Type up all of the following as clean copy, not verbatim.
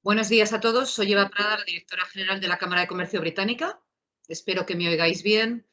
Buenos días a todos. Soy Eva Prada, la directora general de la Cámara de Comercio Británica. Espero que me oigáis bien.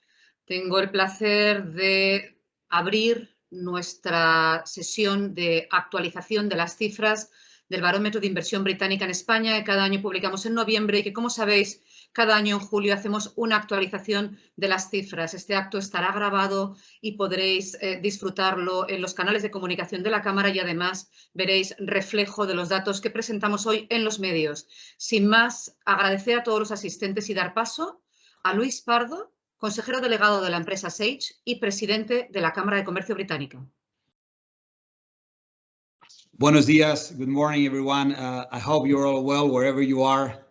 Tengo el placer de abrir nuestra sesión de actualización de las cifras del Barómetro de Inversión Británica en España, que cada año publicamos en noviembre y que, como sabéis, cada año en julio hacemos una actualización de las cifras. Este acto estará grabado y podréis disfrutarlo en los canales de comunicación de la Cámara y además veréis reflejo de los datos que presentamos hoy en los medios. Sin más, agradecer a todos los asistentes y dar paso a Luis Pardo, consejero delegado de la empresa Sage y presidente de la Cámara de Comercio Británica. Buenos días. Good morning, everyone. I hope you're all well wherever you are.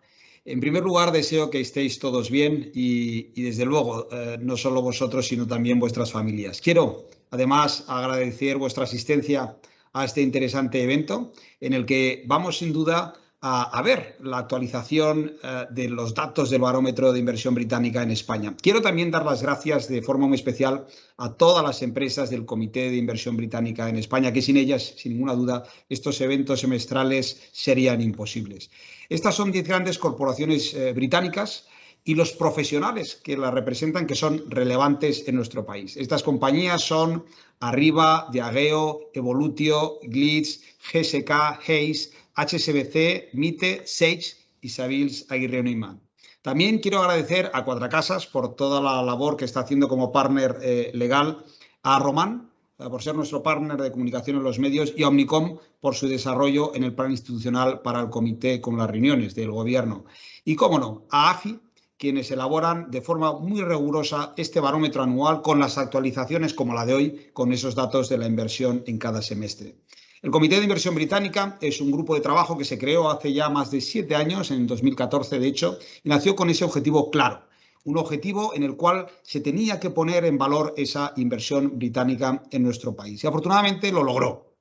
En primer lugar, deseo que estéis todos bien y desde luego, no solo vosotros, sino también vuestras familias. Quiero, además, agradecer vuestra asistencia a este interesante evento en el que vamos, sin duda, a ver la actualización de los datos del Barómetro de Inversión Británica en España. Quiero también dar las gracias de forma muy especial a todas las empresas del Comité de Inversión Británica en España, que sin ellas, sin ninguna duda, estos eventos semestrales serían imposibles. Estas son 10 grandes corporaciones británicas y los profesionales que las representan, que son relevantes en nuestro país. Estas compañías son Arriba, Diageo, Evolutio, Glitz, GSK, Hayes, HSBC, MITE, Sage y Savills Aguirre Neumann. También quiero agradecer a Cuadracasas por toda la labor que está haciendo como partner legal, a Román por ser nuestro partner de comunicación en los medios y a Omnicom por su desarrollo en el plan institucional para el comité con las reuniones del gobierno. Y, cómo no, a AFI, quienes elaboran de forma muy rigurosa este barómetro anual con las actualizaciones como la de hoy, con esos datos de la inversión en cada semestre. El Comité de Inversión Británica es un grupo de trabajo que se creó hace ya más de 7 años, en 2014 de hecho, y nació con ese objetivo claro. Un objetivo en el cual se tenía que poner en valor esa inversión británica en nuestro país. Y afortunadamente lo logró.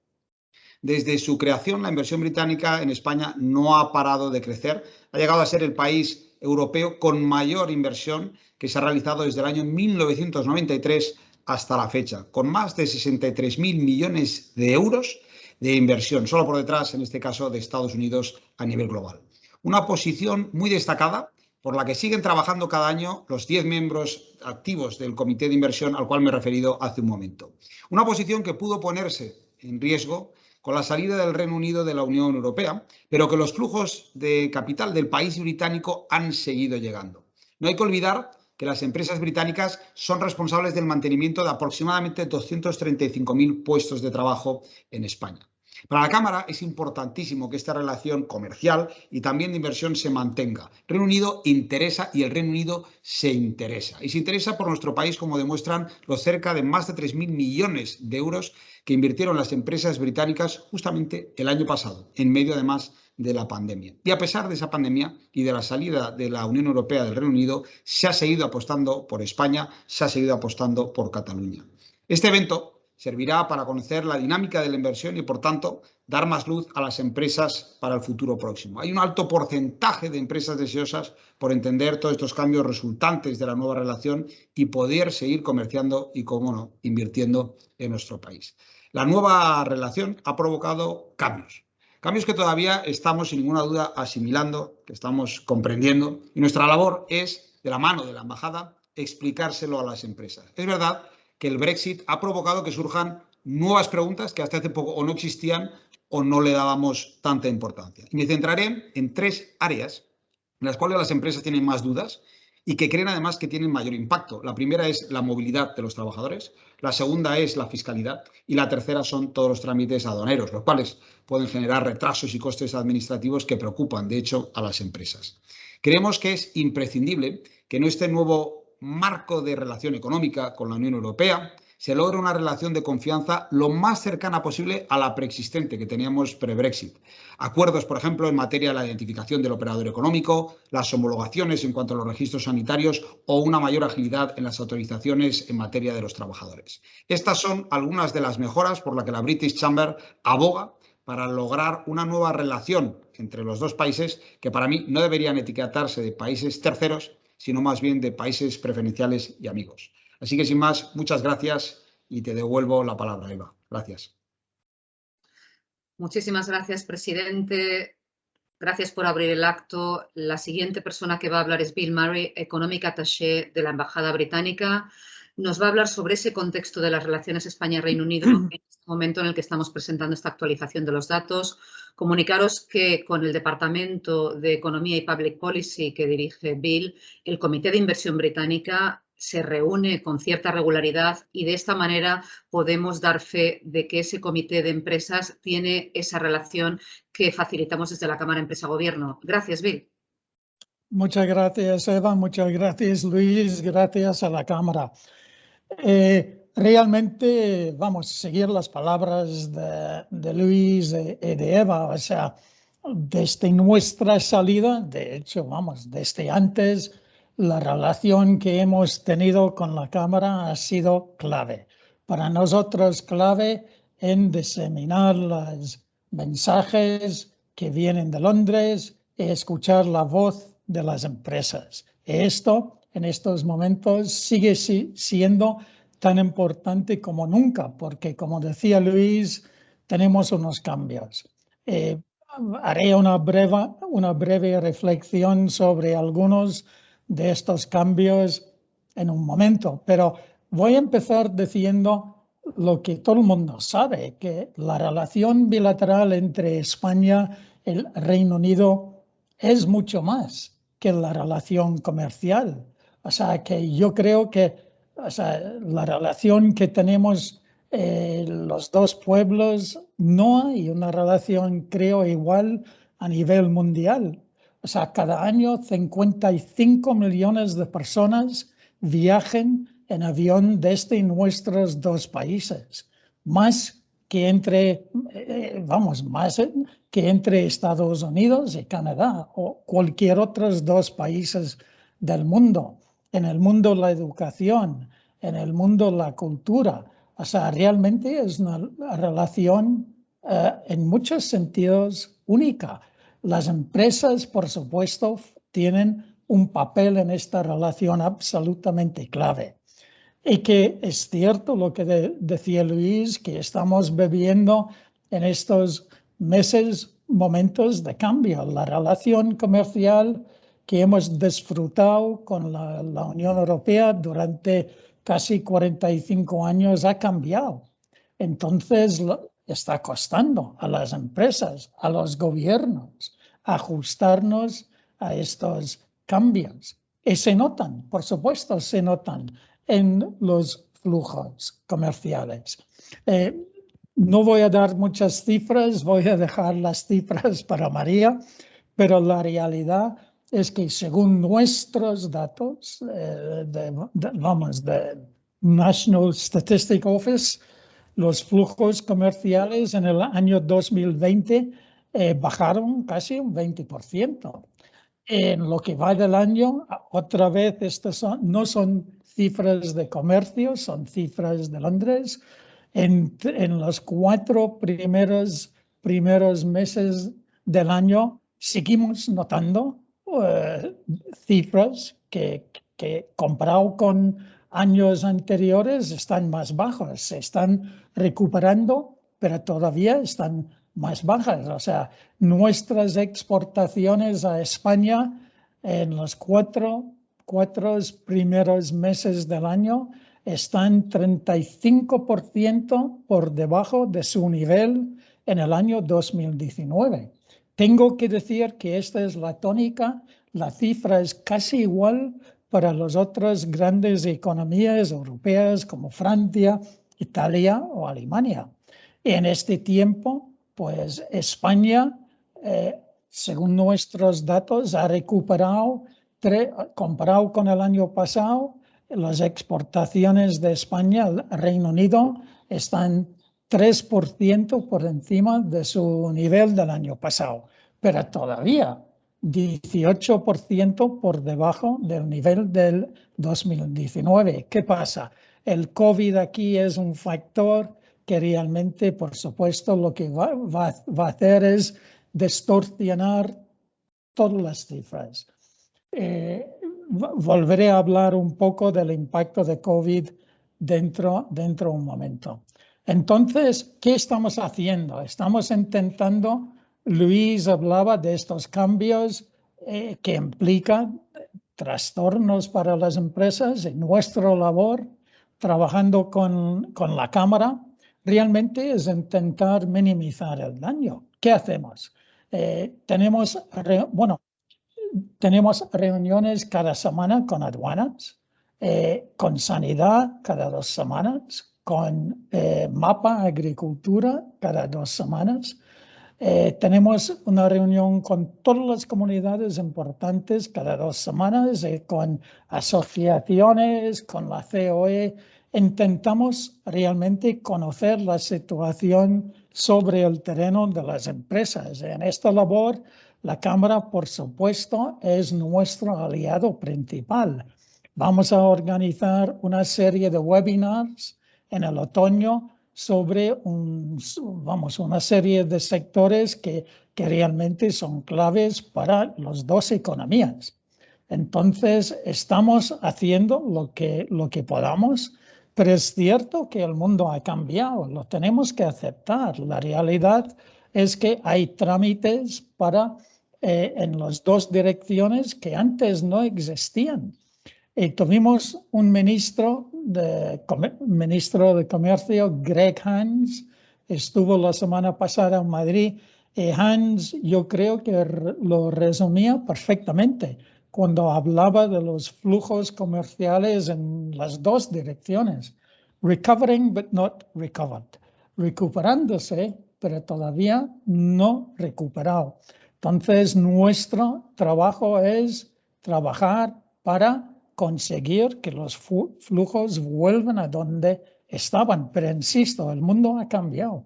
Desde su creación, la inversión británica en España no ha parado de crecer. Ha llegado a ser el país europeo con mayor inversión que se ha realizado desde el año 1993 hasta la fecha, con más de 63.000 millones de euros de inversión, solo por detrás, en este caso, de Estados Unidos a nivel global. Una posición muy destacada por la que siguen trabajando cada año los 10 miembros activos del Comité de Inversión al cual me he referido hace un momento. Una posición que pudo ponerse en riesgo con la salida del Reino Unido de la Unión Europea, pero que los flujos de capital del país británico han seguido llegando. No hay que olvidar que las empresas británicas son responsables del mantenimiento de aproximadamente 235.000 puestos de trabajo en España. Para la Cámara es importantísimo que esta relación comercial y también de inversión se mantenga. El Reino Unido interesa y el Reino Unido se interesa. Y se interesa por nuestro país, como demuestran los cerca de más de 3.000 millones de euros que invirtieron las empresas británicas justamente el año pasado, en medio además de la pandemia. Y a pesar de esa pandemia y de la salida de la Unión Europea del Reino Unido, se ha seguido apostando por España, se ha seguido apostando por Cataluña. Este evento servirá para conocer la dinámica de la inversión y, por tanto, dar más luz a las empresas para el futuro próximo. Hay un alto porcentaje de empresas deseosas por entender todos estos cambios resultantes de la nueva relación y poder seguir comerciando y, cómo no, invirtiendo en nuestro país. La nueva relación ha provocado cambios. Cambios que todavía estamos, sin ninguna duda, asimilando, que estamos comprendiendo. Y nuestra labor es, de la mano de la embajada, explicárselo a las empresas. Es verdad que el Brexit ha provocado que surjan nuevas preguntas que hasta hace poco o no existían o no le dábamos tanta importancia. Y me centraré en 3 áreas en las cuales las empresas tienen más dudas y que creen además que tienen mayor impacto. La primera es la movilidad de los trabajadores, la segunda es la fiscalidad y la tercera son todos los trámites aduaneros, los cuales pueden generar retrasos y costes administrativos que preocupan, de hecho, a las empresas. Creemos que es imprescindible que en este nuevo marco de relación económica con la Unión Europea se logre una relación de confianza lo más cercana posible a la preexistente que teníamos pre-Brexit. Acuerdos, por ejemplo, en materia de la identificación del operador económico, las homologaciones en cuanto a los registros sanitarios o una mayor agilidad en las autorizaciones en materia de los trabajadores. Estas son algunas de las mejoras por las que la British Chamber aboga para lograr una nueva relación entre los dos países que para mí no deberían etiquetarse de países terceros, sino más bien de países preferenciales y amigos. Así que, sin más, muchas gracias y te devuelvo la palabra, Eva. Gracias. Muchísimas gracias, presidente. Gracias por abrir el acto. La siguiente persona que va a hablar es Bill Murray, Economic Attaché de la Embajada Británica. Nos va a hablar sobre ese contexto de las relaciones España-Reino Unido en este momento en el que estamos presentando esta actualización de los datos. Comunicaros que con el Departamento de Economía y Public Policy que dirige Bill, el Comité de Inversión Británica se reúne con cierta regularidad y de esta manera podemos dar fe de que ese comité de empresas tiene esa relación que facilitamos desde la Cámara Empresa-Gobierno. Gracias, Bill. Muchas gracias, Eva. Muchas gracias, Luis. Gracias a la Cámara. Realmente vamos a seguir las palabras de Luis y de Eva. O sea, desde nuestra salida, de hecho, vamos, desde antes, la relación que hemos tenido con la Cámara ha sido clave. Para nosotros, clave en diseminar los mensajes que vienen de Londres y escuchar la voz de las empresas. Esto, en estos momentos, sigue siendo tan importante como nunca, porque, como decía Luis, tenemos unos cambios. Haré una breve reflexión sobre algunos de estos cambios en un momento, pero voy a empezar diciendo lo que todo el mundo sabe, que la relación bilateral entre España y el Reino Unido es mucho más que la relación comercial. O sea, que yo creo que la relación que tenemos los dos pueblos, no hay una relación, creo, igual a nivel mundial. O sea, cada año 55 millones de personas viajan en avión desde nuestros dos países, más que entre Estados Unidos y Canadá o cualquier otros dos países del mundo. En el mundo la educación, en el mundo la cultura. O sea, realmente es una relación en muchos sentidos única. Las empresas, por supuesto, tienen un papel en esta relación absolutamente clave. Y que es cierto lo que decía Luis, que estamos viviendo en estos meses momentos de cambio. La relación comercial que hemos disfrutado con la Unión Europea durante casi 45 años ha cambiado. Entonces está costando a las empresas, a los gobiernos, ajustarnos a estos cambios. Y se notan, por supuesto, se notan en los flujos comerciales. No voy a dar muchas cifras, voy a dejar las cifras para María, pero la realidad es que según nuestros datos de National Statistics Office, los flujos comerciales en el año 2020 bajaron casi un 20%. En lo que va del año, otra vez, no son cifras de comercio, son cifras de Londres. En los 4 primeros meses del año seguimos notando cifras que comparado con años anteriores están más bajas, se están recuperando, pero todavía están más bajas. O sea, nuestras exportaciones a España en los 4 primeros meses del año están 35% por debajo de su nivel en el año 2019. Tengo que decir que esta es la tónica, la cifra es casi igual para las otras grandes economías europeas como Francia, Italia o Alemania. En este tiempo, pues España, según nuestros datos, ha recuperado, comparado con el año pasado, las exportaciones de España al Reino Unido están 3% por encima de su nivel del año pasado, pero todavía 18% por debajo del nivel del 2019. ¿Qué pasa? El COVID aquí es un factor que realmente, por supuesto, lo que va a hacer es distorsionar todas las cifras. Volveré a hablar un poco del impacto de COVID dentro de un momento. Entonces, ¿qué estamos haciendo? Estamos intentando Luis hablaba de estos cambios que implican trastornos para las empresas en nuestra labor, trabajando con la Cámara, realmente es intentar minimizar el daño. ¿Qué hacemos? Tenemos reuniones cada semana con aduanas, con sanidad cada 2 semanas, con mapa agricultura cada 2 semanas. Tenemos una reunión con todas las comunidades importantes cada 2 semanas, con asociaciones, con la COE. Intentamos realmente conocer la situación sobre el terreno de las empresas. En esta labor, la Cámara, por supuesto, es nuestro aliado principal. Vamos a organizar una serie de webinars en el otoño sobre una serie de sectores que realmente son claves para las 2 economías. Entonces, estamos haciendo lo que podamos, pero es cierto que el mundo ha cambiado, lo tenemos que aceptar. La realidad es que hay trámites en las 2 direcciones que antes no existían. Tuvimos un ministro de Comercio, Greg Hands, estuvo la semana pasada en Madrid. Hans, yo creo que lo resumía perfectamente cuando hablaba de los flujos comerciales en las 2 direcciones. Recovering but not recovered. Recuperándose, pero todavía no recuperado. Entonces, nuestro trabajo es trabajar para conseguir que los flujos vuelvan a donde estaban. Pero insisto, el mundo ha cambiado.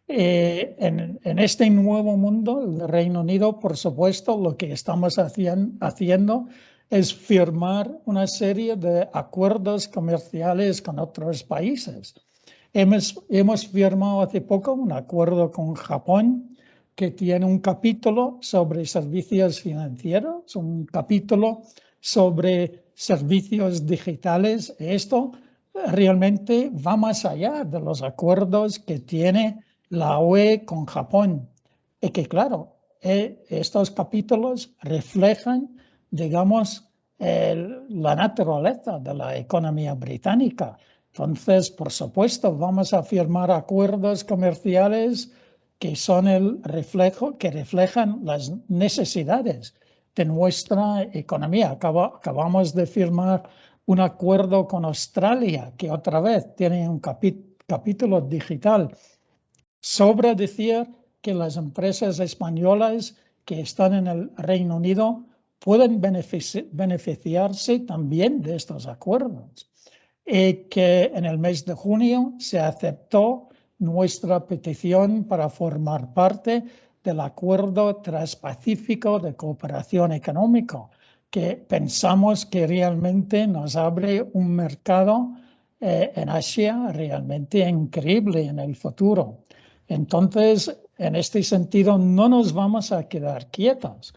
En este nuevo mundo, el Reino Unido, por supuesto, lo que estamos haciendo es firmar una serie de acuerdos comerciales con otros países. Hemos firmado hace poco un acuerdo con Japón que tiene un capítulo sobre servicios financieros, un capítulo sobre servicios digitales. Esto realmente va más allá de los acuerdos que tiene la UE con Japón. Y que claro, estos capítulos reflejan, digamos, la naturaleza de la economía británica. Entonces, por supuesto, vamos a firmar acuerdos comerciales que son que reflejan las necesidades de nuestra economía. Acabamos de firmar un acuerdo con Australia, que otra vez tiene un capítulo digital. Sobra decir que las empresas españolas que están en el Reino Unido pueden beneficiarse también de estos acuerdos. Que en el mes de junio se aceptó nuestra petición para formar parte del Acuerdo Transpacífico de Cooperación Económica, que pensamos que realmente nos abre un mercado en Asia realmente increíble en el futuro. Entonces, en este sentido, no nos vamos a quedar quietos,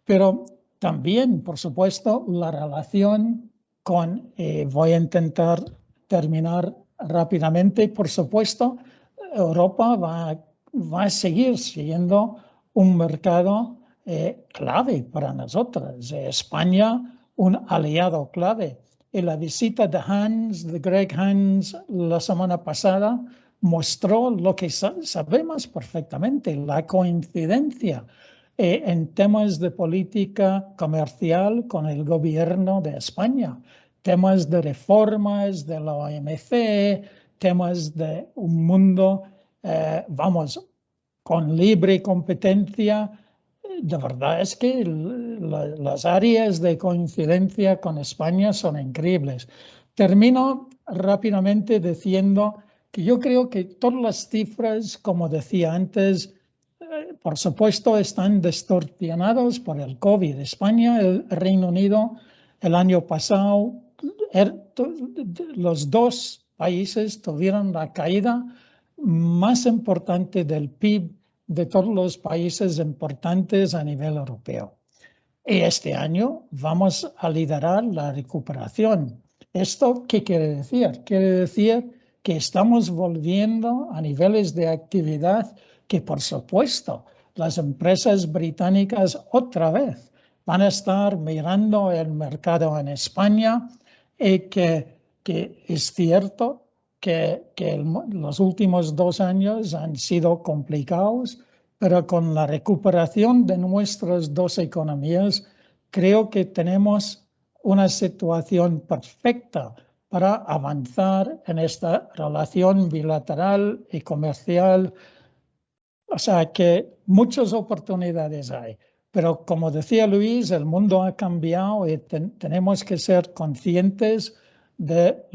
pero también, por supuesto, la relación con, voy a intentar terminar rápidamente, por supuesto, Europa va a seguir siendo un mercado clave para nosotros. España, un aliado clave. Y la visita de Greg Hands, la semana pasada, mostró lo que sabemos perfectamente, la coincidencia en temas de política comercial con el gobierno de España, temas de reformas de la OMC, temas de un mundo, con libre competencia. De verdad es que las áreas de coincidencia con España son increíbles. Termino rápidamente diciendo que yo creo que todas las cifras, como decía antes, por supuesto, están distorsionados por el COVID. España, el Reino Unido, el año pasado, los 2 países tuvieron la caída más importante del PIB de todos los países importantes a nivel europeo. Y este año vamos a liderar la recuperación. ¿Esto qué quiere decir? Quiere decir que estamos volviendo a niveles de actividad que, por supuesto, las empresas británicas otra vez van a estar mirando el mercado en España y que es cierto que los últimos 2 años han sido complicados, pero con la recuperación de nuestras dos economías, creo que tenemos una situación perfecta para avanzar en esta relación bilateral y comercial. O sea que muchas oportunidades hay. Pero como decía Luis, el mundo ha cambiado y tenemos que ser conscientes de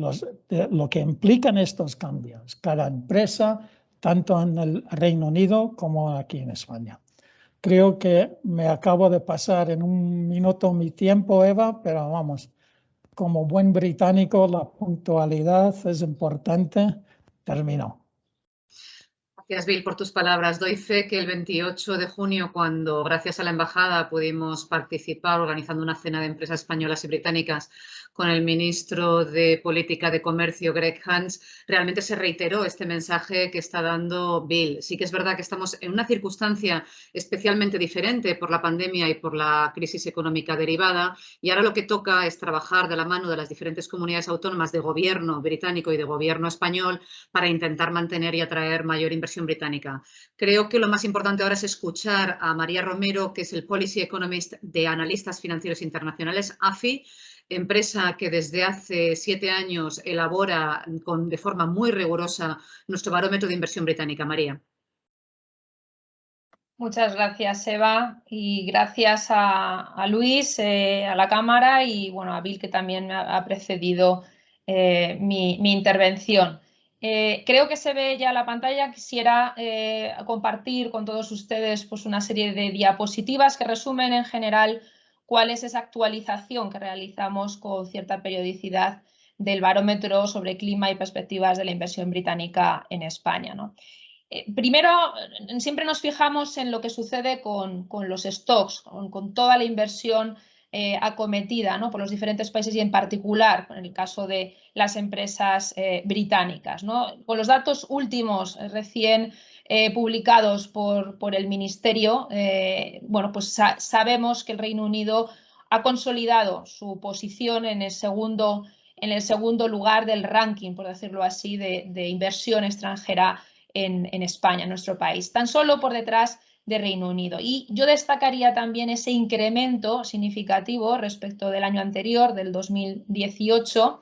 lo que implican estos cambios. Cada empresa, tanto en el Reino Unido como aquí en España. Creo que me acabo de pasar en 1 minuto mi tiempo, Eva, pero vamos, como buen británico, la puntualidad es importante. Termino. Gracias, Bill, por tus palabras. Doy fe que el 28 de junio, cuando gracias a la embajada pudimos participar organizando una cena de empresas españolas y británicas con el ministro de Política de Comercio, Greg Hunt, realmente se reiteró este mensaje que está dando Bill. Sí que es verdad que estamos en una circunstancia especialmente diferente por la pandemia y por la crisis económica derivada, y ahora lo que toca es trabajar de la mano de las diferentes comunidades autónomas de gobierno británico y de gobierno español para intentar mantener y atraer mayor inversión británica. Creo que lo más importante ahora es escuchar a María Romero, que es el Policy Economist de Analistas Financieros Internacionales, AFI, empresa que desde hace 7 años elabora de forma muy rigurosa nuestro barómetro de inversión británica. María. Muchas gracias, Eva, y gracias a Luis, a la Cámara y bueno, a Bill, que también me ha precedido mi intervención. Creo que se ve ya la pantalla. Quisiera compartir con todos ustedes pues, una serie de diapositivas que resumen en general cuál es esa actualización que realizamos con cierta periodicidad del barómetro sobre clima y perspectivas de la inversión británica en España, ¿no? Primero, siempre nos fijamos en lo que sucede con los stocks, con toda la inversión acometida, ¿no? por los diferentes países y en particular en el caso de las empresas británicas, ¿no? Con los datos últimos recién publicados por el Ministerio, bueno, pues sabemos que el Reino Unido ha consolidado su posición en el segundo lugar del ranking, por decirlo así, de inversión extranjera en España, en nuestro país, tan solo por detrás de Reino Unido. Y yo destacaría también ese incremento significativo respecto del año anterior, del 2018,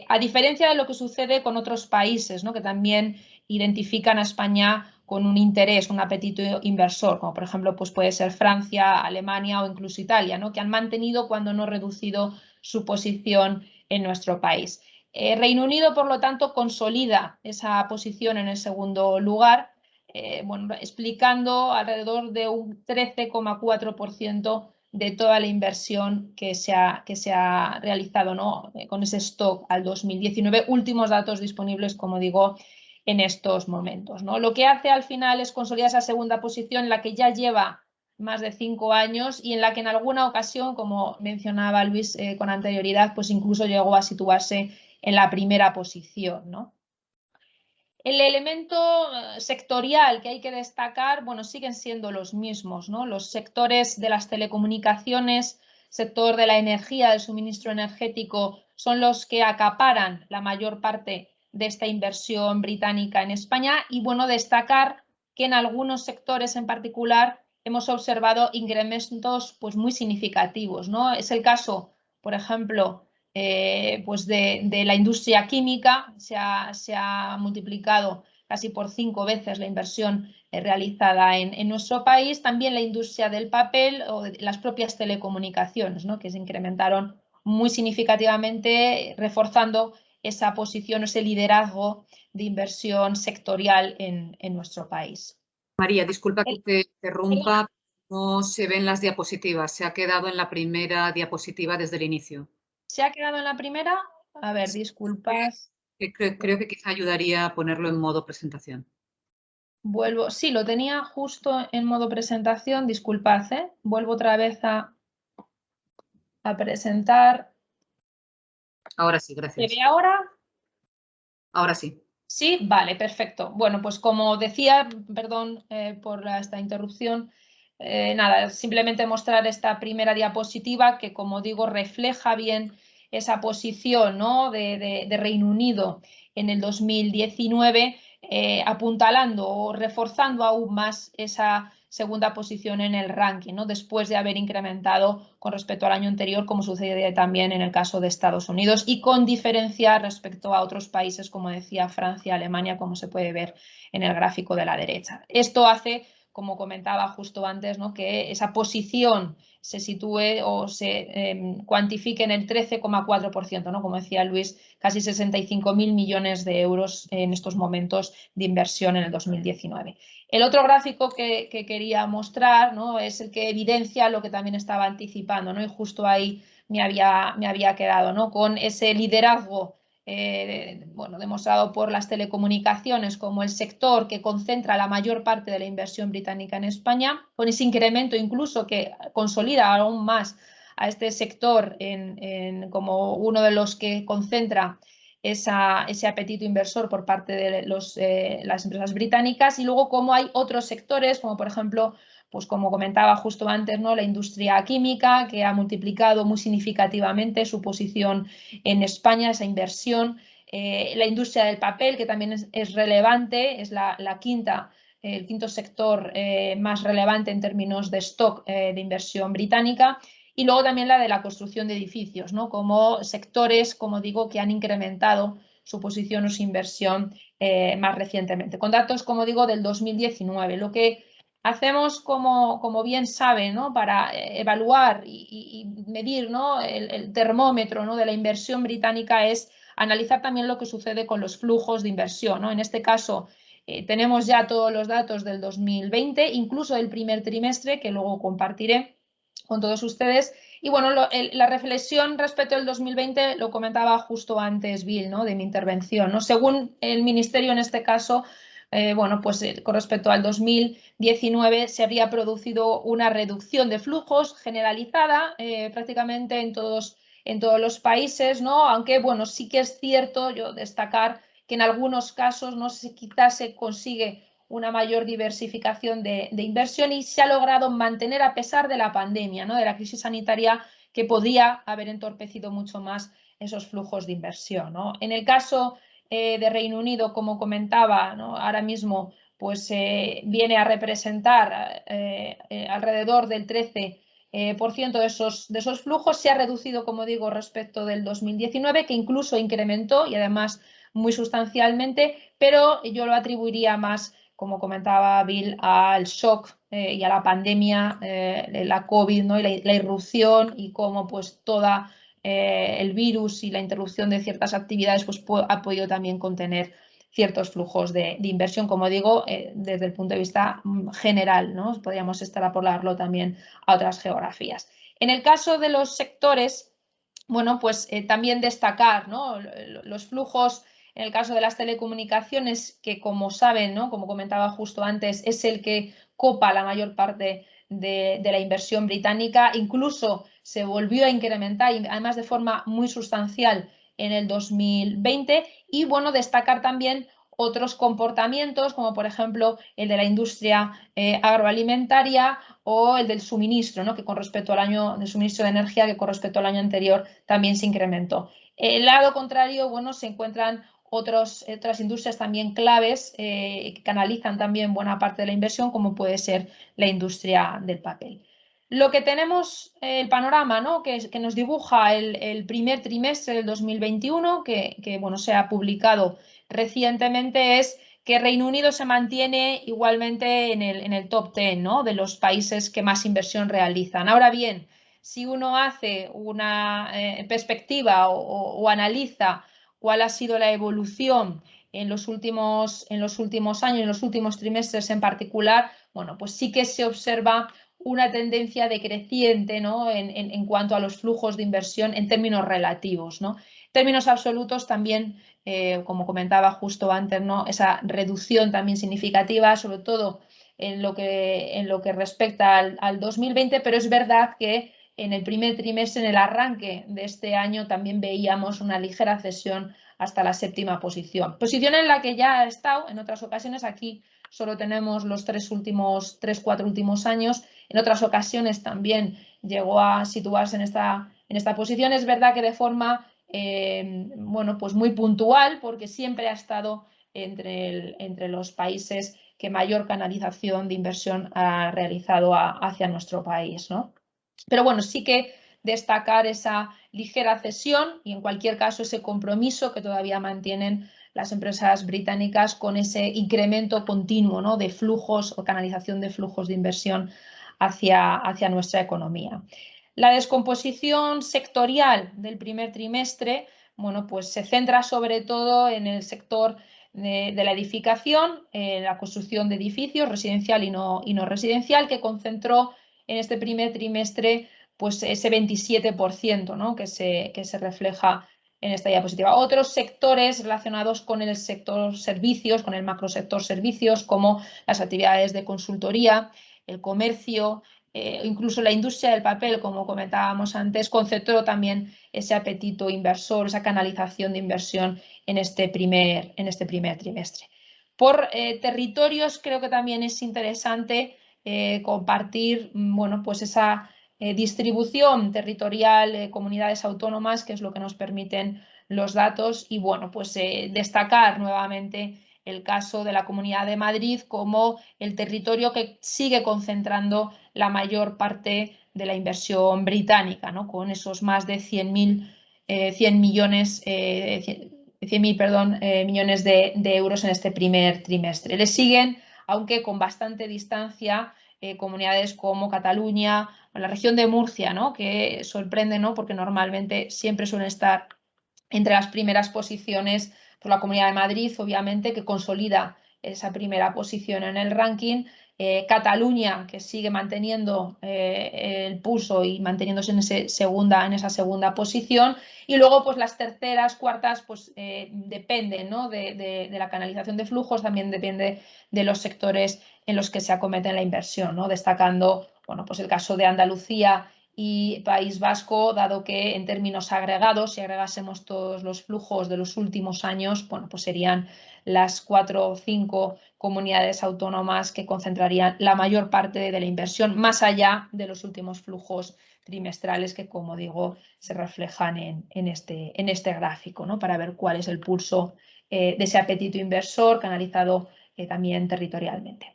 a diferencia de lo que sucede con otros países, ¿no? que también identifican a España con un interés, un apetito inversor, como por ejemplo pues puede ser Francia, Alemania o incluso Italia, ¿no? que han mantenido, cuando no reducido, su posición en nuestro país. Reino Unido, por lo tanto, consolida esa posición en el segundo lugar, bueno, explicando alrededor de un 13,4% de toda la inversión que se ha realizado, ¿no? con ese stock al 2019, últimos datos disponibles, como digo, en estos momentos, ¿no? Lo que hace al final es consolidar esa segunda posición, en la que ya lleva más de 5 años y en la que en alguna ocasión, como mencionaba Luis con anterioridad, pues incluso llegó a situarse en la primera posición, ¿no? El elemento sectorial que hay que destacar, bueno, siguen siendo los mismos, ¿no? Los sectores de las telecomunicaciones, sector de la energía, del suministro energético, son los que acaparan la mayor parte de esta inversión británica en España. Y bueno, destacar que en algunos sectores en particular hemos observado incrementos pues, muy significativos, ¿no? Es el caso, por ejemplo, pues de la industria química. Se ha multiplicado casi por 5 veces la inversión realizada en nuestro país. También la industria del papel o de las propias telecomunicaciones, ¿no? que se incrementaron muy significativamente, reforzando esa posición, ese liderazgo de inversión sectorial en nuestro país. María, disculpa que te interrumpa, no se ven las diapositivas, se ha quedado en la primera diapositiva desde el inicio. ¿Se ha quedado en la primera? A ver, disculpas. Creo que quizá ayudaría a ponerlo en modo presentación. Vuelvo, sí, lo tenía justo en modo presentación, disculpad, vuelvo otra vez a presentar. Ahora sí, gracias. ¿Se ve ahora? Ahora sí. Sí, vale, perfecto. Bueno, pues como decía, perdón por esta interrupción, nada, simplemente mostrar esta primera diapositiva que, como digo, refleja bien esa posición, ¿no?, de Reino Unido en el 2019, apuntalando o reforzando aún más esa segunda posición en el ranking, ¿no?, después de haber incrementado con respecto al año anterior, como sucede también en el caso de Estados Unidos, y con diferencia respecto a otros países, como decía Francia, Alemania, como se puede ver en el gráfico de la derecha. Esto hace, como comentaba justo antes, ¿no?, que esa posición se sitúe o se cuantifique en el 13,4%, ¿no?, como decía Luis, casi 65.000 millones de euros en estos momentos de inversión en el 2019. El otro gráfico que quería mostrar, ¿no?, es el que evidencia lo que también estaba anticipando, ¿no?, y justo ahí me había quedado, ¿no?, con ese liderazgo bueno, demostrado por las telecomunicaciones como el sector que concentra la mayor parte de la inversión británica en España, con ese incremento incluso que consolida aún más a este sector como uno de los que concentra ese apetito inversor por parte de las empresas británicas, y luego como hay otros sectores, como por ejemplo, pues como comentaba justo antes, ¿no?, la industria química, que ha multiplicado muy significativamente su posición en España, esa inversión, la industria del papel, que también es relevante, es el quinto sector más relevante en términos de stock de inversión británica, y luego también la de la construcción de edificios, ¿no?, como sectores, como digo, que han incrementado su posición o su inversión más recientemente, con datos, como digo, del 2019. Lo que hacemos, como bien saben, ¿no?, para evaluar y medir, ¿no?, el termómetro, ¿no?, de la inversión británica es analizar también lo que sucede con los flujos de inversión, ¿no? En este caso, tenemos ya todos los datos del 2020, incluso del primer trimestre, que luego compartiré con todos ustedes. Y bueno, la reflexión respecto al 2020 lo comentaba justo antes Bill, ¿no?, de mi intervención, ¿no? Según el Ministerio, en este caso, bueno, pues con respecto al 2019 se habría producido una reducción de flujos generalizada prácticamente en todos los países, ¿no? Aunque, bueno, sí que es cierto yo destacar que en algunos casos no sé, quizás se consigue una mayor diversificación de inversión y se ha logrado mantener a pesar de la pandemia, ¿no?, de la crisis sanitaria, que podría haber entorpecido mucho más esos flujos de inversión, ¿no? En el caso de Reino Unido, como comentaba, ¿no?, ahora mismo pues viene a representar alrededor del 13% de esos flujos. Se ha reducido, como digo, respecto del 2019, que incluso incrementó y además muy sustancialmente, pero yo lo atribuiría más, como comentaba Bill, al shock y a la pandemia, la COVID, ¿no?, y la irrupción, y cómo pues toda el virus y la interrupción de ciertas actividades pues ha podido también contener ciertos flujos de inversión, como digo, desde el punto de vista general, ¿no? Podríamos extrapolarlo también a otras geografías. En el caso de los sectores, bueno, pues también destacar, ¿no?, los flujos. En el caso de las telecomunicaciones, que como saben, ¿no?, como comentaba justo antes, es el que copa la mayor parte de la inversión británica, incluso se volvió a incrementar, y además de forma muy sustancial, en el 2020. Y bueno, destacar también otros comportamientos, como por ejemplo el de la industria agroalimentaria o el del suministro, ¿no?, que con respecto al año del suministro de energía, que con respecto al año anterior también se incrementó. El lado contrario, bueno, se encuentran otras industrias también claves que canalizan también buena parte de la inversión, como puede ser la industria del papel. Lo que tenemos, el panorama, ¿no?, que nos dibuja el primer trimestre del 2021, que bueno, se ha publicado recientemente, es que Reino Unido se mantiene igualmente en el top 10, ¿no?, de los países que más inversión realizan. Ahora bien, si uno hace una perspectiva o analiza cuál ha sido la evolución en los últimos años, en los últimos trimestres en particular, bueno, pues sí que se observa una tendencia decreciente, ¿no?, en cuanto a los flujos de inversión en términos relativos, ¿no? En términos absolutos también, como comentaba justo antes, ¿no?, esa reducción también significativa, sobre todo en lo que respecta al 2020, pero es verdad que en el primer trimestre, en el arranque de este año, también veíamos una ligera cesión hasta la 7ª posición. Posición en la que ya ha estado en otras ocasiones. Aquí solo tenemos los 3-4 últimos años. En otras ocasiones también llegó a situarse en esta posición. Es verdad que de forma bueno, pues muy puntual, porque siempre ha estado entre los países que mayor canalización de inversión ha realizado hacia nuestro país, ¿no? Pero bueno, sí que destacar esa ligera cesión y en cualquier caso ese compromiso que todavía mantienen las empresas británicas con ese incremento continuo, ¿no?, de flujos o canalización de flujos de inversión hacia nuestra economía. La descomposición sectorial del primer trimestre, bueno, pues se centra sobre todo en el sector de la edificación, la construcción de edificios residencial y no residencial, que concentró en este primer trimestre pues ese 27%, ¿no?, que se refleja en esta diapositiva. Otros sectores relacionados con el sector servicios, con el macrosector servicios, como las actividades de consultoría, el comercio, incluso la industria del papel, como comentábamos antes, concentró también ese apetito inversor, esa canalización de inversión en este primer trimestre. Por territorios creo que también es interesante compartir, bueno, pues esa distribución territorial, comunidades autónomas, que es lo que nos permiten los datos, y bueno, pues destacar nuevamente el caso de la Comunidad de Madrid como el territorio que sigue concentrando la mayor parte de la inversión británica, ¿no?, con esos más de 100 millones de euros en este primer trimestre. Le siguen, aunque con bastante distancia, comunidades como Cataluña o la región de Murcia, ¿no?, que sorprende, ¿no?, porque normalmente siempre suelen estar entre las primeras posiciones, por la Comunidad de Madrid, obviamente, que consolida esa primera posición en el ranking. Cataluña, que sigue manteniendo el pulso y manteniéndose en esa segunda posición, y luego pues las terceras, cuartas, pues dependen, ¿no?, de la canalización de flujos, también depende de los sectores en los que se acomete la inversión, ¿no?, destacando, bueno, pues el caso de Andalucía y País Vasco, dado que en términos agregados, si agregásemos todos los flujos de los últimos años, bueno, pues serían las 4 o 5 comunidades autónomas que concentrarían la mayor parte de la inversión, más allá de los últimos flujos trimestrales que, como digo, se reflejan en este gráfico, ¿no?, para ver cuál es el pulso de ese apetito inversor canalizado también territorialmente.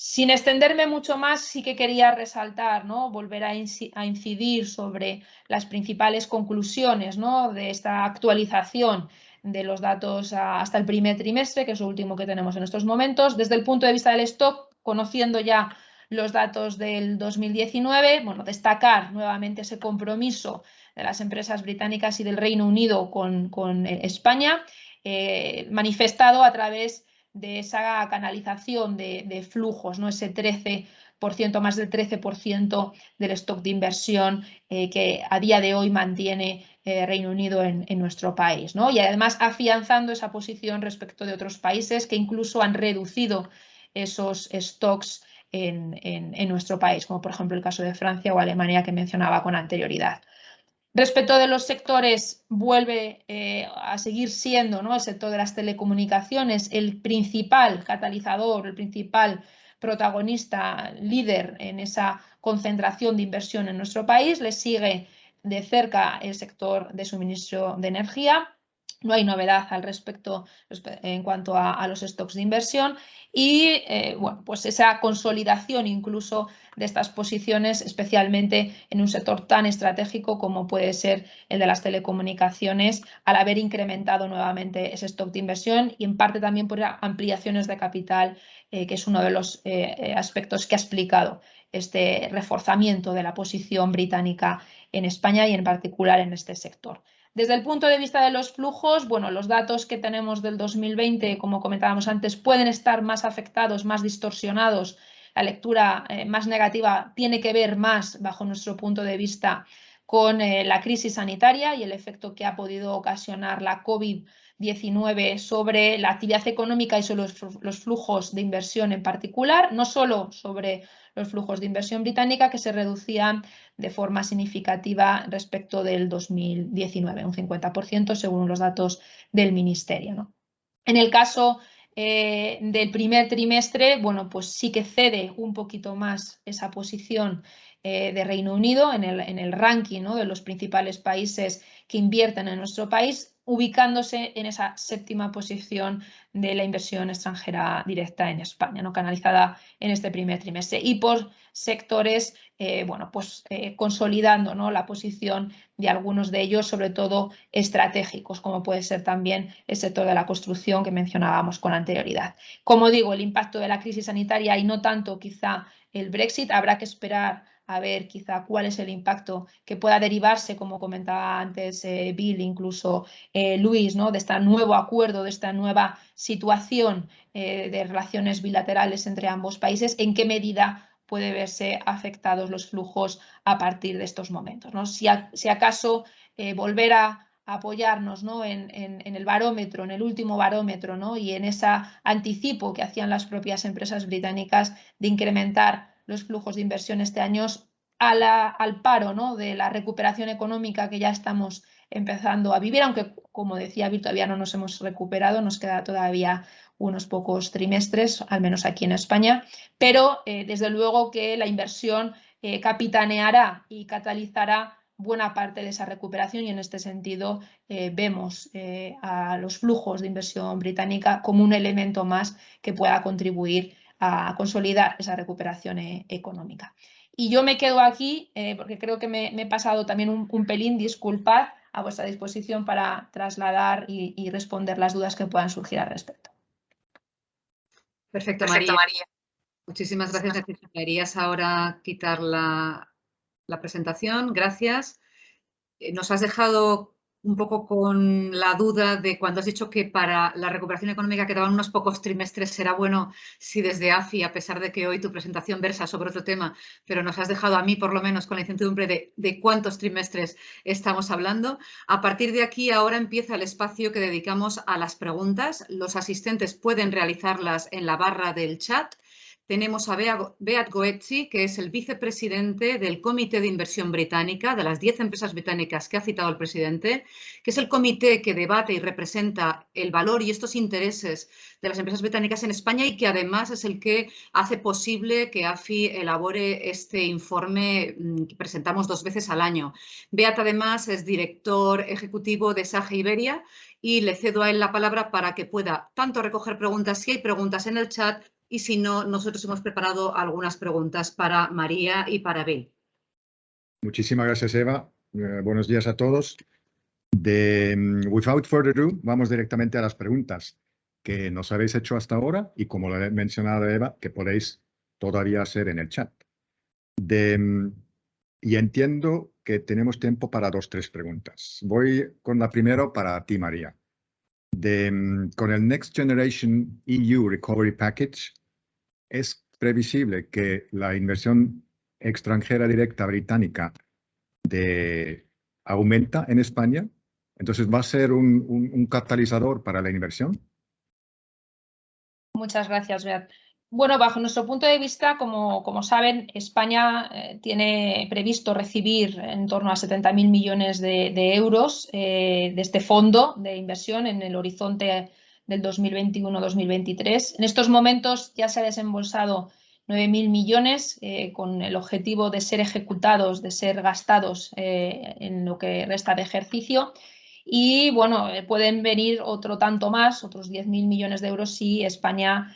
Sin extenderme mucho más, sí que quería resaltar, ¿no?, volver a incidir sobre las principales conclusiones, ¿no?, de esta actualización de los datos hasta el primer trimestre, que es lo último que tenemos en estos momentos. Desde el punto de vista del stock, conociendo ya los datos del 2019, bueno, destacar nuevamente ese compromiso de las empresas británicas y del Reino Unido con España, manifestado a través de esa canalización de flujos, ¿no?, ese 13%, más del 13% del stock de inversión que a día de hoy mantiene Reino Unido en nuestro país, ¿no?, y además afianzando esa posición respecto de otros países que incluso han reducido esos stocks en nuestro país, como por ejemplo el caso de Francia o Alemania que mencionaba con anterioridad. Respecto de los sectores, vuelve a seguir siendo, ¿no?, el sector de las telecomunicaciones el principal catalizador, el principal protagonista, líder en esa concentración de inversión en nuestro país. Le sigue de cerca el sector de suministro de energía. No hay novedad al respecto en cuanto a los stocks de inversión y bueno, pues esa consolidación incluso de estas posiciones, especialmente en un sector tan estratégico como puede ser el de las telecomunicaciones, al haber incrementado nuevamente ese stock de inversión y en parte también por ampliaciones de capital, que es uno de los aspectos que ha explicado este reforzamiento de la posición británica en España y en particular en este sector. Desde el punto de vista de los flujos, bueno, los datos que tenemos del 2020, como comentábamos antes, pueden estar más afectados, más distorsionados. La lectura más negativa tiene que ver más, bajo nuestro punto de vista, con la crisis sanitaria y el efecto que ha podido ocasionar la COVID 2019 sobre la actividad económica y sobre los flujos de inversión en particular, no solo sobre los flujos de inversión británica, que se reducían de forma significativa respecto del 2019, un 50% según los datos del Ministerio, ¿no? En el caso del primer trimestre, bueno, pues sí que cede un poquito más esa posición de Reino Unido en el ranking, ¿no?, de los principales países que invierten en nuestro país, ubicándose en esa séptima posición de la inversión extranjera directa en España, ¿no?, canalizada en este primer trimestre. Y por sectores, bueno, pues consolidando, ¿no?, la posición de algunos de ellos, sobre todo estratégicos, como puede ser también el sector de la construcción que mencionábamos con anterioridad. Como digo, el impacto de la crisis sanitaria y no tanto quizá el Brexit, habrá que esperar a ver quizá cuál es el impacto que pueda derivarse, como comentaba antes Bill, incluso Luis, ¿no?, de este nuevo acuerdo, de esta nueva situación de relaciones bilaterales entre ambos países, en qué medida puede verse afectados los flujos a partir de estos momentos, ¿no? Si acaso volver a apoyarnos, ¿no?, en el barómetro, en el último barómetro, ¿no?, y en ese anticipo que hacían las propias empresas británicas de incrementar los flujos de inversión este año al paro, ¿no?, de la recuperación económica que ya estamos empezando a vivir, aunque, como decía Bill, todavía no nos hemos recuperado, nos queda todavía unos pocos trimestres, al menos aquí en España, pero desde luego que la inversión capitaneará y catalizará buena parte de esa recuperación, y en este sentido vemos a los flujos de inversión británica como un elemento más que pueda contribuir a consolidar esa recuperación económica. Y yo me quedo aquí porque creo que me he pasado también un pelín, disculpad, a vuestra disposición para trasladar y responder las dudas que puedan surgir al respecto. Perfecto, María. Muchísimas gracias. Querías ahora quitar la presentación. Gracias. Nos has dejado un poco con la duda de cuando has dicho que para la recuperación económica quedaban unos pocos trimestres. Será bueno si desde AFI, a pesar de que hoy tu presentación versa sobre otro tema, pero nos has dejado a mí por lo menos con la incertidumbre de cuántos trimestres estamos hablando. A partir de aquí ahora empieza el espacio que dedicamos a las preguntas. Los asistentes pueden realizarlas en la barra del chat. Tenemos a Beat Goetzi, que es el vicepresidente del Comité de Inversión Británica, de las 10 empresas británicas que ha citado el presidente, que es el comité que debate y representa el valor y estos intereses de las empresas británicas en España, y que además es el que hace posible que AFI elabore este informe que presentamos 2 veces al año. Beat además es director ejecutivo de SAGE Iberia, y le cedo a él la palabra para que pueda tanto recoger preguntas, si hay preguntas en el chat, y si no, nosotros hemos preparado algunas preguntas para María y para Bill. Muchísimas gracias, Eva. Buenos días a todos. Without further ado, vamos directamente a las preguntas que nos habéis hecho hasta ahora y, como lo he mencionado Eva, que podéis todavía hacer en el chat. Y entiendo que tenemos tiempo para 2 o 3 preguntas. Voy con la primera para ti, María. Con el Next Generation EU Recovery Package, ¿es previsible que la inversión extranjera directa británica aumenta en España? Entonces, ¿va a ser un catalizador para la inversión? Muchas gracias, Beat. Bueno, bajo nuestro punto de vista, como saben, España tiene previsto recibir en torno a 70.000 millones de euros de este fondo de inversión en el horizonte del 2021-2023. En estos momentos ya se ha desembolsado 9.000 millones con el objetivo de ser ejecutados, de ser gastados en lo que resta de ejercicio. Y bueno, pueden venir otro tanto más, otros 10.000 millones de euros si España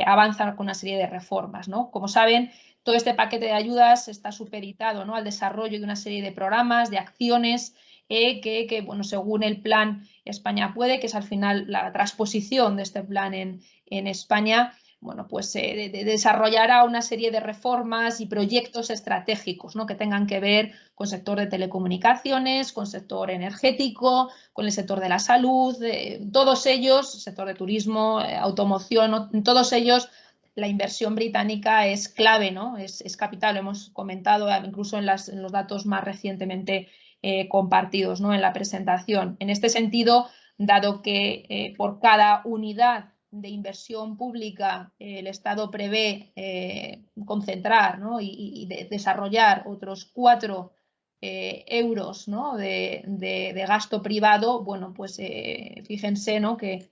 avanza con una serie de reformas, ¿no? Como saben, todo este paquete de ayudas está supeditado, ¿no?, al desarrollo de una serie de programas, de acciones que bueno, según el plan España Puede, que es al final la transposición de este plan en España, bueno, pues desarrollará una serie de reformas y proyectos estratégicos, ¿no?, que tengan que ver con el sector de telecomunicaciones, con el sector energético, con el sector de la salud, todos ellos, sector de turismo, automoción, en todos ellos la inversión británica es clave, ¿no? Es capital, lo hemos comentado incluso en los datos más recientemente compartidos, ¿no?, en la presentación. En este sentido, dado que por cada unidad de inversión pública el Estado prevé concentrar, ¿no? y desarrollar otros 4 euros, ¿no? de gasto privado, bueno, pues fíjense, ¿no? que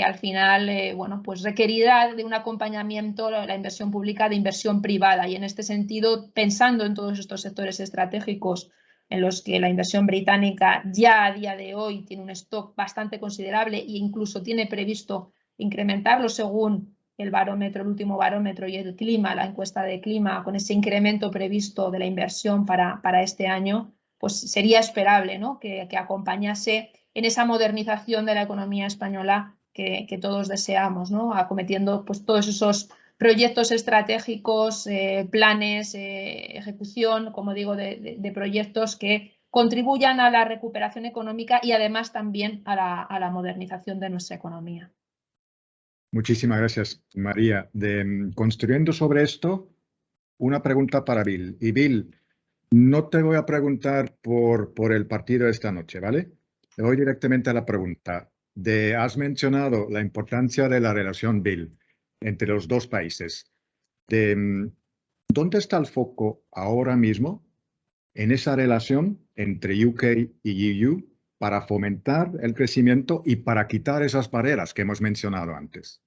al final bueno, pues requerirá de un acompañamiento la inversión pública de inversión privada, y en este sentido, pensando en todos estos sectores estratégicos en los que la inversión británica ya a día de hoy tiene un stock bastante considerable e incluso tiene previsto incrementarlo según el barómetro, el último barómetro y el clima, la encuesta de clima, con ese incremento previsto de la inversión para este año, pues sería esperable, ¿no? que acompañase en esa modernización de la economía española que todos deseamos, ¿no? Acometiendo pues todos esos proyectos estratégicos, planes, ejecución, como digo, de proyectos que contribuyan a la recuperación económica y además también a la modernización de nuestra economía. Muchísimas gracias, María. Construyendo sobre esto, una pregunta para Bill. Y Bill, no te voy a preguntar por el partido de esta noche, ¿vale? Le voy directamente a la pregunta. Has mencionado la importancia de la relación, Bill, entre los dos países. ¿Dónde está el foco ahora mismo en esa relación entre UK y EU para fomentar el crecimiento y para quitar esas barreras que hemos mencionado antes?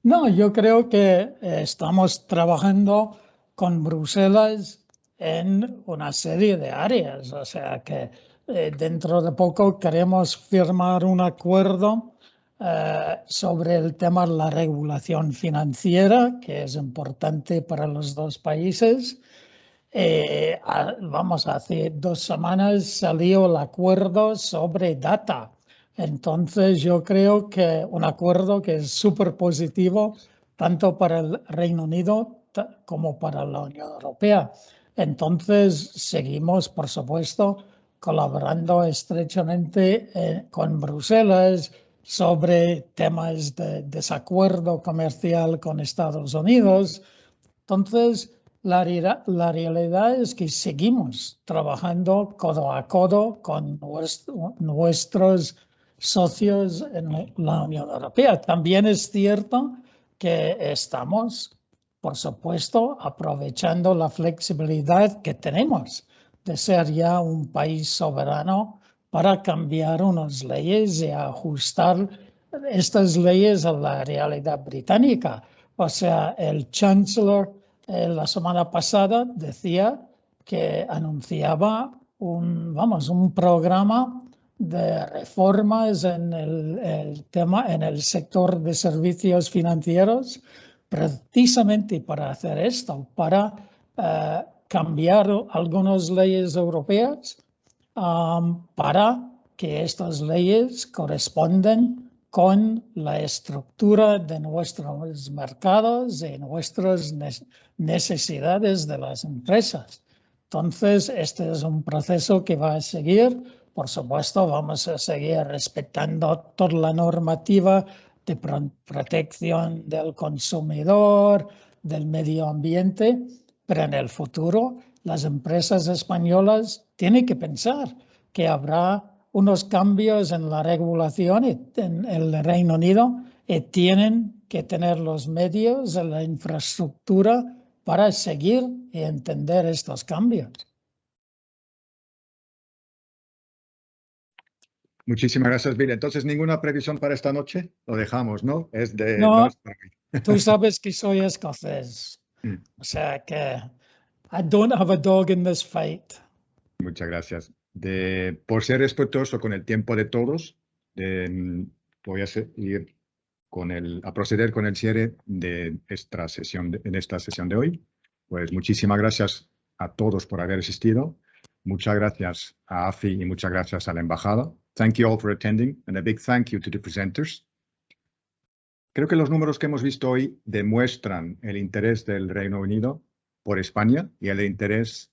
No, yo creo que estamos trabajando con Bruselas en una serie de áreas. O sea que dentro de poco queremos firmar un acuerdo sobre el tema de la regulación financiera, que es importante para los dos países. Hace 2 semanas salió el acuerdo sobre data. Entonces yo creo que un acuerdo que es súper positivo tanto para el Reino Unido como para la Unión Europea. Entonces seguimos, por supuesto, colaborando estrechamente con Bruselas sobre temas de desacuerdo comercial con Estados Unidos. Entonces, la realidad es que seguimos trabajando codo a codo con nuestros socios en la Unión Europea. También es cierto que estamos, por supuesto, aprovechando la flexibilidad que tenemos de ser ya un país soberano para cambiar unas leyes y ajustar estas leyes a la realidad británica. O sea, el Chancellor la semana pasada decía que anunciaba un programa de reformas en el sector de servicios financieros, precisamente para hacer esto, para cambiar algunas leyes europeas para que estas leyes correspondan con la estructura de nuestros mercados y nuestras necesidades de las empresas. Entonces, este es un proceso que va a seguir. Por supuesto, vamos a seguir respetando toda la normativa de protección del consumidor, del medio ambiente, pero en el futuro las empresas españolas tienen que pensar que habrá unos cambios en la regulación en el Reino Unido y tienen que tener los medios, la infraestructura para seguir y entender estos cambios. Muchísimas gracias, Bill. Entonces, ¿ninguna previsión para esta noche? Lo dejamos, ¿no? No, tú sabes que soy escocés. O sea que I don't have a dog in this fight. Muchas gracias. Por ser respetuoso con el tiempo de todos, voy a proceder con el cierre de esta sesión de hoy. Pues muchísimas gracias a todos por haber asistido. Muchas gracias a AFI y muchas gracias a la embajada. Thank you all for attending and a big thank you to the presenters. Creo que los números que hemos visto hoy demuestran el interés del Reino Unido por España y el interés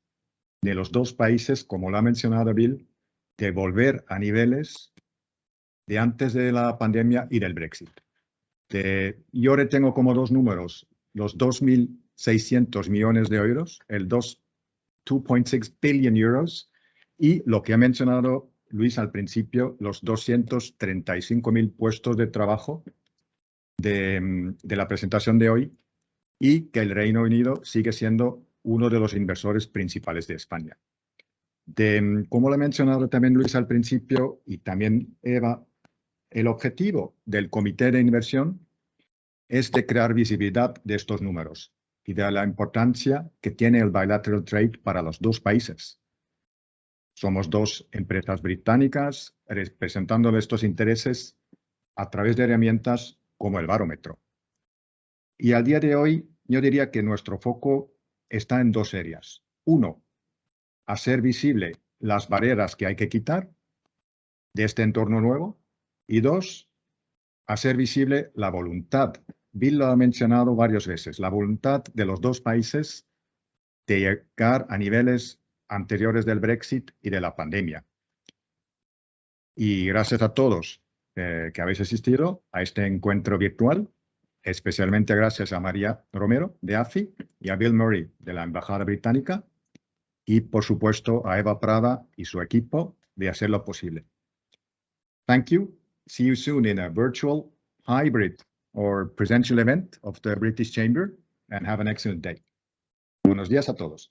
de los dos países, como lo ha mencionado Bill, de volver a niveles de antes de la pandemia y del Brexit. Yo retengo como 2 números los 2.600 millones de euros, el 2.6 billion euros, y lo que ha mencionado Luis al principio, los 235.000 puestos de trabajo de la presentación de hoy y que el Reino Unido sigue siendo uno de los inversores principales de España. Como lo ha mencionado también Luis al principio y también Eva, el objetivo del comité de inversión es de crear visibilidad de estos números y de la importancia que tiene el bilateral trade para los dos países. Somos dos empresas británicas representando estos intereses a través de herramientas como el barómetro. Y al día de hoy, yo diría que nuestro foco está en dos áreas. Uno, hacer visible las barreras que hay que quitar de este entorno nuevo. Y dos, hacer visible la voluntad. Bill lo ha mencionado varias veces, la voluntad de los dos países de llegar a niveles anteriores del Brexit y de la pandemia. Y gracias a todos que habéis asistido a este encuentro virtual, especialmente gracias a María Romero de AFI y a Bill Murray de la Embajada Británica y, por supuesto, a Eva Prada y su equipo de hacerlo posible. Thank you. See you soon in a virtual, hybrid or presential event of the British Chamber and have an excellent day. Buenos días a todos.